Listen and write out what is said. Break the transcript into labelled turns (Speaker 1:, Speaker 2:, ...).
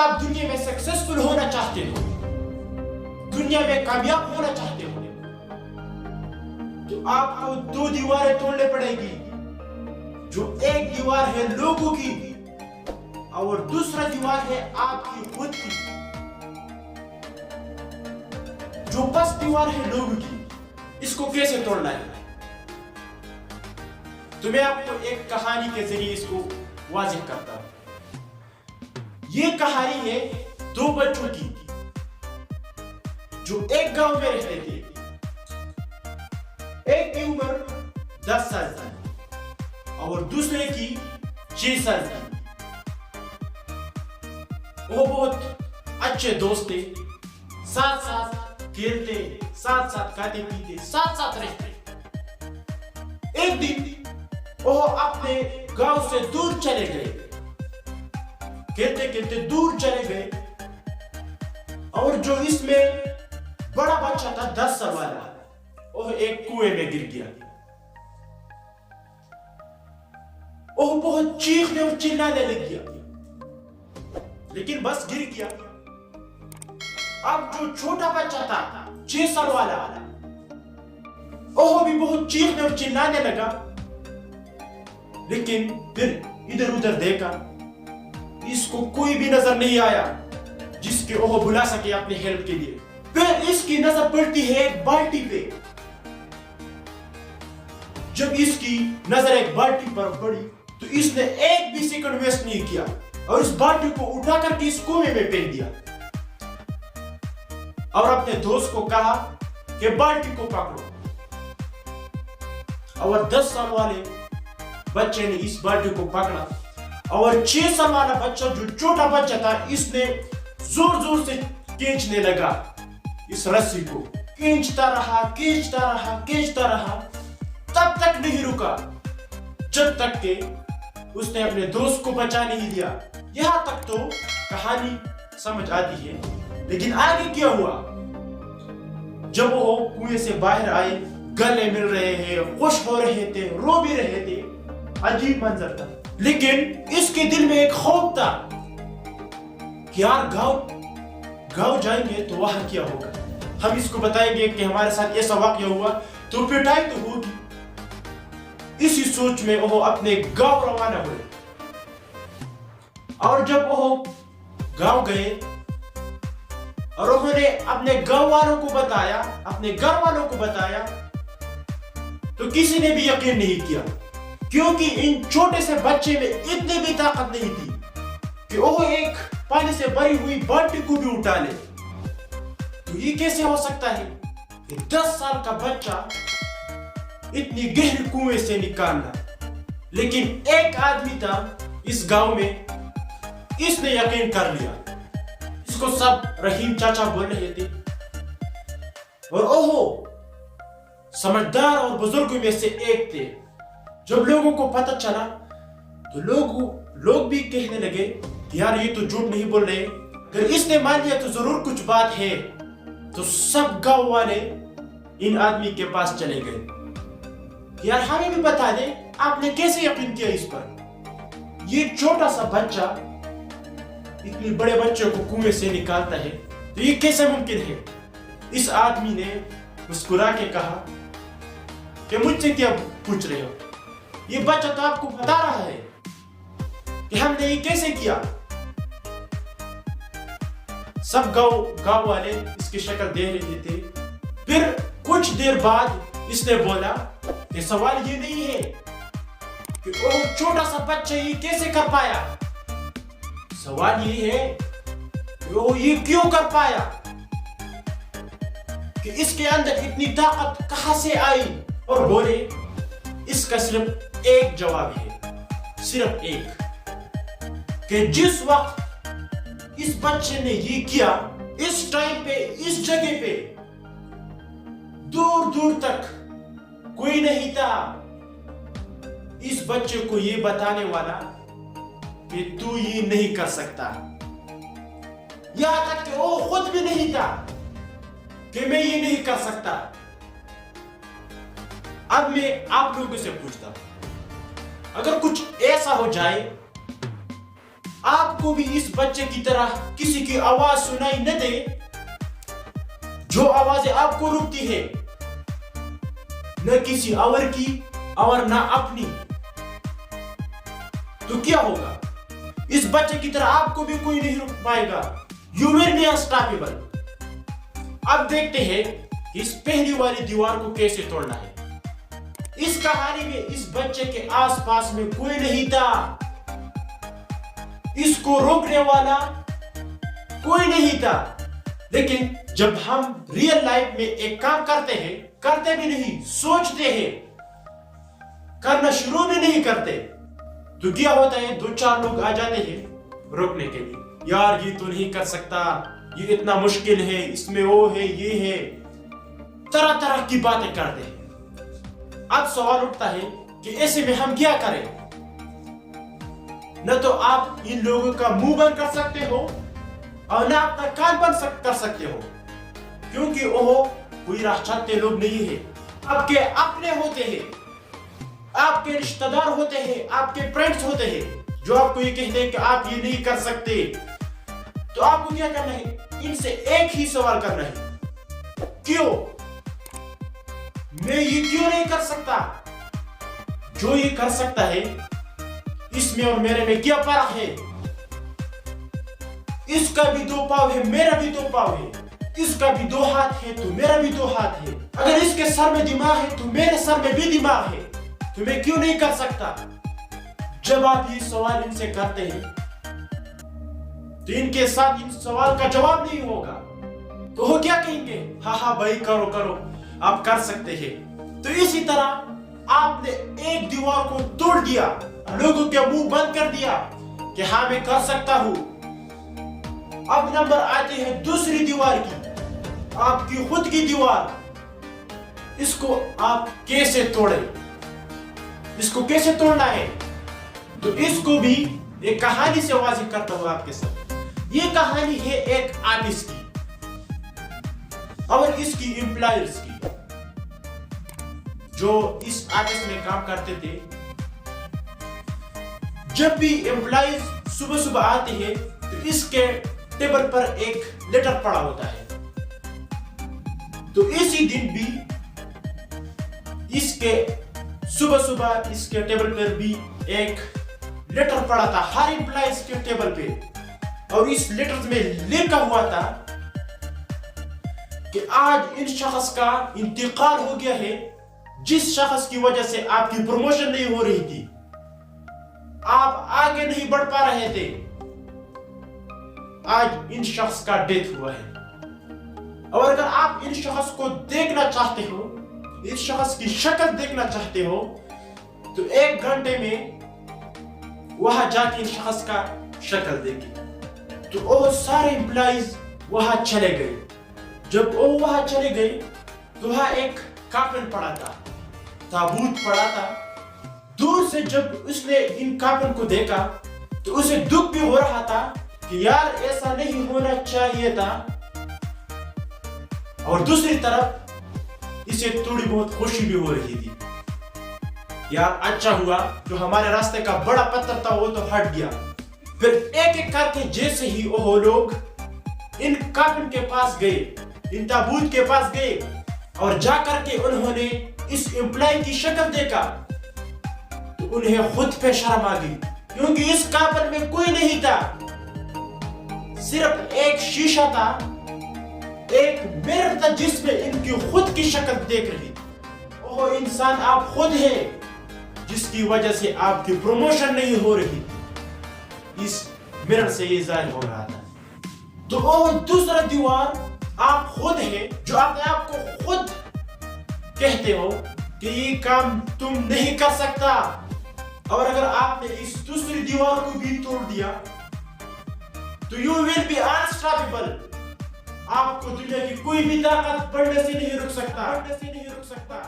Speaker 1: آپ دنیا میں سکسیسفل ہونا چاہتے ہو, دنیا میں کامیاب ہونا چاہتے ہو, تو آپ کو دو دیواریں توڑنے پڑے گی. جو ایک دیوار ہے لوگوں کی اور دوسرا دیوار ہے آپ کی خود کی. جو بس دیوار ہے لوگوں کی, اس کو کیسے توڑنا ہے؟ تو میں آپ کو ایک کہانی کے ذریعے اس کو واضح کرتا ہوں. یہ کہانی ہے دو بچوں کی جو ایک گاؤں میں رہتے تھے. ایک کی عمر 10 سال تھی اور دوسرے کی 6 سال تھی. وہ بہت اچھے دوست تھے, ساتھ ساتھ کھیلتے, ساتھ ساتھ کھاتے پیتے, ساتھ ساتھ رہتے. ایک دن وہ اپنے گاؤں سے دور چلے گئے, کھیلتے کھیلتے دور چلے گئے, اور جو اس میں بڑا بچہ تھا 10 سال والا, وہ ایک کنویں میں گر گیا. وہ بہت چیخنے اور چلانے لگ گیا, لیکن بس گر گیا. اب جو چھوٹا بچہ تھا 6 سال والا, وہ بھی بہت چیخنے اور چلانے لگا, لیکن پھر ادھر ادھر دیکھا, اس کو کوئی بھی نظر نہیں آیا جس کے وہ بلا سکے اپنے ہیلپ کے لیے. پھر اس کی نظر پڑتی ہے ایک بالٹی پہ. جب اس کی نظر ایک بالٹی پر پڑی تو اس نے ایک بھی سیکنڈ ویسٹ نہیں کیا اور اس بالٹی کو اٹھا کر کے اس کنویں میں پھینک دیا, اور اپنے دوست کو کہا کہ بالٹی کو پکڑو. اور 10 سال والے بچے نے اس بالٹی کو پکڑا, اور 6 سال والا بچہ جو چھوٹا بچہ تھا, اس نے زور زور سے کھینچنے لگا اس رسی کو. کھینچتا رہا, تب تک نہیں رکا جب تک کہ اس نے اپنے دوست کو بچا نہیں دیا. یہاں تک تو کہانی سمجھ آتی ہے, لیکن آگے کیا ہوا؟ جب وہ کنویں سے باہر آئے, گلے مل رہے ہیں, خوش ہو رہے تھے, رو بھی رہے تھے. عجیب منظر تھا, لیکن اس کے دل میں ایک خوف تھا کہ یار گاؤں جائیں گے تو وہاں کیا ہوگا, ہم اس کو بتائیں گے کہ ہمارے ساتھ ایسا واقعہ ہوا تو پٹائی تو ہوگی. اسی سوچ میں وہ اپنے گاؤں روانہ ہوئے, اور جب وہ گاؤں گئے اور انہوں نے اپنے گاؤں والوں کو بتایا, اپنے گھر والوں کو بتایا, تو کسی نے بھی یقین نہیں کیا, کیونکہ ان چھوٹے سے بچے میں اتنی بھی طاقت نہیں تھی کہ وہ ایک پانی سے بھری ہوئی بالٹی کو بھی اٹھا لے. تو یہ کیسے ہو سکتا ہے کہ 10 سال کا بچہ اتنی گہری کنویں سے نکالنا؟ لیکن ایک آدمی تھا اس گاؤں میں, اس نے یقین کر لیا. اس کو سب رحیم چاچا بول رہے تھے, اور اوہو سمجھدار اور بزرگوں میں سے ایک تھے. جب لوگوں کو پتہ چلا تو لوگ بھی کہنے لگے کہ یار یہ تو جھوٹ نہیں بول رہے, اگر اس نے مان لیا تو ضرور کچھ بات ہے. تو سب گاؤں والے ان آدمی کے پاس چلے گئے, یار ہمیں بھی بتا دیں آپ نے کیسے یقین کیا اس پر, یہ چھوٹا سا بچہ اتنے بڑے بچے کو کنویں سے نکالتا ہے, تو یہ کیسے ممکن ہے؟ اس آدمی نے مسکرا کے کہا کہ مجھ سے کیا پوچھ رہے ہو, یہ بچہ تو آپ کو بتا رہا ہے کہ ہم نے یہ کیسے کیا. سب گاؤں والے اس کی شکل دیکھ رہے تھے. پھر کچھ دیر بعد اس نے بولا کہ سوال یہ نہیں ہے کہ وہ چھوٹا سا بچہ یہ کیسے کر پایا, سوال یہ ہے کہ وہ یہ کیوں کر پایا, کہ اس کے اندر اتنی طاقت کہاں سے آئی. اور بولے اس کا صرف ایک جواب ہے, صرف ایک, کہ جس وقت اس بچے نے یہ کیا, اس ٹائم پہ, اس جگہ پہ دور دور تک کوئی نہیں تھا اس بچے کو یہ بتانے والا کہ تو یہ نہیں کر سکتا. یہاں تک کہ وہ خود بھی نہیں تھا کہ میں یہ نہیں کر سکتا. اب میں آپ لوگوں سے پوچھتا ہوں, اگر کچھ ایسا ہو جائے آپ کو بھی اس بچے کی طرح کسی کی آواز سنائی نہ دے جو آوازیں آپ کو روکتی ہے، نہ کسی اور کی اور نہ اپنی، تو کیا ہوگا؟ اس بچے کی طرح آپ کو بھی کوئی نہیں روک پائے گا. You will be unstoppable. اب دیکھتے ہیں اس پہلی والی دیوار کو کیسے توڑنا ہے. اس کہانی میں اس بچے کے آس پاس میں کوئی نہیں تھا، اس کو روکنے والا کوئی نہیں تھا. لیکن جب ہم ریئل لائف میں ایک کام کرتے ہیں، کرتے بھی نہیں، سوچتے ہیں، کرنا شروع بھی نہیں کرتے، تو کیا ہوتا ہے؟ 2-4 لوگ آ جاتے ہیں روکنے کے لیے. یار یہ تو نہیں کر سکتا، یہ اتنا مشکل ہے، اس میں وہ ہے، یہ ہے، طرح طرح کی باتیں کرتے ہیں. اب سوال اٹھتا ہے کہ ایسے میں ہم کیا کریں؟ نہ تو آپ ان لوگوں کا منہ بند کر سکتے ہو اور نہ اپنا کان بند کر سکتے ہو، کیونکہ وہ کوئی راہ چلتے لوگ نہیں ہے. آپ کے اپنے ہوتے ہیں، آپ کے رشتہ دار ہوتے ہیں، آپ کے فرینڈز ہوتے ہیں جو آپ کو یہ کہتے ہیں کہ آپ یہ نہیں کر سکتے. تو آپ کو کیا کرنا ہے؟ ان سے ایک ہی سوال کرنا ہے، کیوں؟ میں یہ کیوں نہیں کر سکتا؟ جو یہ کر سکتا ہے اس میں اور میرے میں کیا فرق ہے؟ اس کا بھی 2 پاؤں ہے، میرا بھی 2 پاؤں ہے. اس کا بھی 2 ہاتھ ہے تو میرا بھی 2 ہاتھ ہے. اگر اس کے سر میں دماغ ہے تو میرے سر میں بھی دماغ ہے، تو میں کیوں نہیں کر سکتا؟ جب آپ یہ سوال ان سے کرتے ہیں تو ان کے ساتھ ان سوال کا جواب نہیں ہوگا، تو وہ کیا کہیں گے؟ ہاں ہاں بھائی کرو کرو، آپ کر سکتے ہیں. تو اسی طرح آپ نے ایک دیوار کو توڑ دیا، لوگوں کے منہ بند کر دیا کہ ہاں میں کر سکتا ہوں. اب نمبر آتے ہیں دوسری دیوار کی، آپ کی خود کی دیوار. اس کو آپ کیسے توڑیں؟ اس کو کیسے توڑنا ہے؟ تو اس کو بھی ایک کہانی سے واضح کرتا ہوں آپ کے ساتھ. یہ کہانی ہے ایک آرٹسٹ کی اور اس کی امپلائرز کی. جو اس آرٹسٹ میں کام کرتے تھے، جب بھی امپلائیز صبح صبح آتے ہیں تو اس کے ٹیبل پر ایک لیٹر پڑا ہوتا ہے. تو اسی دن بھی اس کے صبح صبح اس کے ٹیبل پر بھی ایک لیٹر پڑا تھا، ہر امپلائیز کے ٹیبل پہ. اور اس لیٹر میں لکھا ہوا تھا کہ آج ان شخص کا انتقال ہو گیا ہے، جس شخص کی وجہ سے آپ کی پروموشن نہیں ہو رہی تھی، آپ آگے نہیں بڑھ پا رہے تھے. آج ان شخص کا ڈیتھ ہوا ہے. اور اگر آپ ان شخص کو دیکھنا چاہتے ہو، اس شخص کی شکل دیکھنا چاہتے ہو، تو 1 گھنٹے میں وہاں جا کے ان شخص کا شکل دیکھیں. تو وہ سارے امپلائیز وہاں چلے گئے. جب وہ وہاں چلے گئے تو وہاں ایک کافن پڑا تھا، تابوت پڑا تھا. دور سے جب اس نے ان کافن کو دیکھا تو اسے دکھ بھی ہو رہا تھا کہ یار ایسا نہیں ہونا چاہیے تھا، اور دوسری طرف اسے تھوڑی بہت خوشی بھی ہو رہی تھی. یار اچھا ہوا جو ہمارے راستے کا بڑا پتھر تھا وہ تو ہٹ گیا. پھر ایک ایک کر کے جیسے ہی وہ لوگ ان کافن کے پاس گئے، ان تابوت کے پاس گئے، اور جا کر کے انہوں نے اس امپلائی کی شکل دیکھا تو انہیں خود پہ شرم آ گئی، کیونکہ اس کافن میں کوئی نہیں تھا، صرف ایک شیشہ تھا، ایک مرر تھا جس میں ان کی خود کی شکل دیکھ رہی تھی. وہ انسان آپ خود ہیں جس کی وجہ سے آپ کی پروموشن نہیں ہو رہی، اس مرر سے یہ ظاہر ہو رہا تھا. تو وہ دوسرا دیوار آپ خود ہیں جو اپنے آپ کو خود کہتے ہو کہ یہ کام تم نہیں کر سکتا. اور اگر آپ نے اس دوسری دیوار کو بھی توڑ دیا تو you will be unstoppable. آپ کو دنیا کی کوئی بھی طاقت بڑھنے سے نہیں رک سکتا.